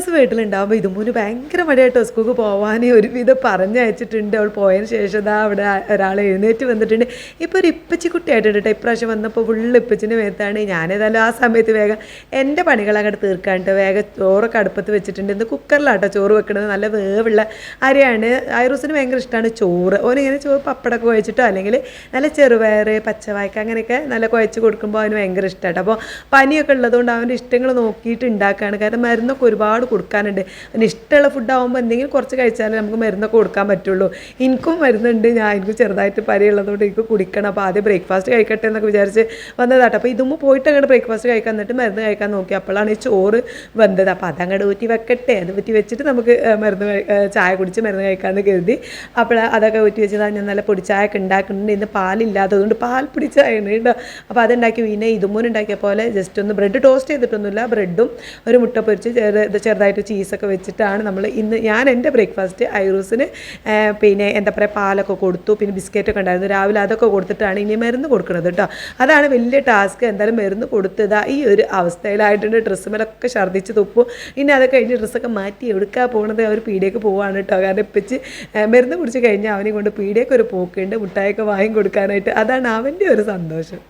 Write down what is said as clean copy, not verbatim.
ഐറൂസ് വീട്ടിലുണ്ടാകുമ്പോൾ ഇതുമൂന്ന് ഭയങ്കര മടിയായിട്ടോ സ്കൂൾക്ക് പോകാൻ ഒരുവിധം പറഞ്ഞയച്ചിട്ടുണ്ട്. അവൾ പോയതിന് ശേഷം ഇതാ അവിടെ ഒരാൾ എഴുന്നേറ്റ് വന്നിട്ടുണ്ട്. ഇപ്പോൾ ഒരു ഇപ്പച്ചി കുട്ടിയായിട്ടുണ്ട് കേട്ടോ. ഇപ്രാവശ്യം വന്നപ്പോൾ ഫുള്ള് ഇപ്പച്ചിൻ്റെ മേത്താണ്. ഞാനേതായാലും ആ സമയത്ത് വേഗം എൻ്റെ പണികൾ അങ്ങോട്ട് തീർക്കാണ്ട് വേഗം ചോറൊക്കെ അടുപ്പത്ത് വെച്ചിട്ടുണ്ട്. ഇന്ന് കുക്കറിലാട്ടോ ചോറ് വെക്കുന്നത്. നല്ല വേവുള്ള അരിയാണ്. ഐറൂസിന് ഭയങ്കര ഇഷ്ടമാണ് ചോറ്. ഓനിങ്ങനെ ചോറ് പപ്പടമൊക്കെ കുഴച്ചിട്ടോ അല്ലെങ്കിൽ നല്ല ചെറുപയർ പച്ചവായ്ക്ക അങ്ങനെയൊക്കെ നല്ല കുഴച്ച് കൊടുക്കുമ്പോൾ അവന് ഭയങ്കര ഇഷ്ടമായിട്ട്. അപ്പോൾ പനിയൊക്കെ ഉള്ളതുകൊണ്ട് അവൻ്റെ ഇഷ്ടങ്ങൾ നോക്കിയിട്ട് ഉണ്ടാക്കുകയാണ്. കാരണം മരുന്നൊക്കെ ഒരുപാട് കൊടുക്കാനുണ്ട്. അവന് ഇഷ്ടമുള്ള ഫുഡാകുമ്പോൾ എന്തെങ്കിലും കുറച്ച് കഴിച്ചാലേ നമുക്ക് മരുന്നൊക്കെ കൊടുക്കാൻ പറ്റുള്ളൂ. എനിക്കും മരുന്നുണ്ട്. എനിക്ക് ചെറുതായിട്ട് പനി ഉള്ളതുകൊണ്ട് എനിക്ക് കുടിക്കണം. അപ്പോൾ ആദ്യം ബ്രേക്ക്ഫാസ്റ്റ് കഴിക്കട്ടെ എന്നൊക്കെ വിചാരിച്ച് വന്നതാട്ടോ. അപ്പോൾ ഇതുമ്പോൾ പോയിട്ട് അങ്ങോട്ട് ബ്രേക്ക്ഫാസ്റ്റ് കഴിക്കാൻ എന്നിട്ട് മരുന്ന് കഴിക്കാൻ നോക്കി. അപ്പോഴാണ് ഈ ചോറ് വന്നത്. അപ്പോൾ അതങ്ങോട്ട് ഊറ്റി വെക്കട്ടെ. അത് ഊറ്റി വെച്ചിട്ട് നമുക്ക് ചായ കുടിച്ച് മരുന്ന് കഴിക്കാമെന്ന് കരുതി. അപ്പോൾ അതൊക്കെ ഊറ്റി വെച്ചതാണ്. ഞാൻ നല്ല പൊടിച്ചായ ഒക്കെ ഉണ്ടാക്കുന്നുണ്ട്. ഇന്ന് പാലില്ലാത്തതുകൊണ്ട് പാൽപ്പൊടി ചായയാണ് കേട്ടോ. അപ്പോൾ അതുണ്ടാക്കി പിന്നെ ഇതുമൂന്ന് ഉണ്ടാക്കിയ പോലെ ജസ്റ്റ് ഒന്ന് ബ്രെഡ് ടോസ്റ്റ് ചെയ്തിട്ടൊന്നുമില്ല. ബ്രെഡും ഒരു മുട്ട പൊരിച്ച് ചെറുതായിട്ട് ചീസൊക്കെ വെച്ചിട്ടാണ് ഇന്ന് ഞാൻ എൻ്റെ ബ്രേക്ക്ഫാസ്റ്റ് ഐറൂസിന് പിന്നെ എന്താ പറയുക പാലൊക്കെ കൊടുത്തു. പിന്നെ ബിസ്ക്കറ്റൊക്കെ ഉണ്ടായിരുന്നു രാവിലെ. അതൊക്കെ കൊടുത്തിട്ടാണ് ഇനി മരുന്ന് കൊടുക്കുന്നത് കേട്ടോ. അതാണ് വലിയ ടാസ്ക്. എന്തായാലും മരുന്ന് കൊടുത്തതാ ഈ ഒരു അവസ്ഥയിലായിട്ടുണ്ട്. ഡ്രസ്സുമേലൊക്കെ ഛർദ്ദിച്ച് തുപ്പും. ഇനി അത് കഴിഞ്ഞ് ഡ്രസ്സൊക്കെ മാറ്റി എവിടുക്കാണ് പോകുന്നത്? അവർ പീടിയേക്ക് പോവാണ് കേട്ടോ. കാരണം ഇപ്പിച്ച് മരുന്ന് കുടിച്ച് കഴിഞ്ഞാൽ അവനെ കൊണ്ട് പീടിയേക്ക് ഒരു പോക്കുണ്ട് മുട്ടായൊക്കെ വാങ്ങി കൊടുക്കാനായിട്ട്. അതാണ് അവൻ്റെ ഒരു സന്തോഷം.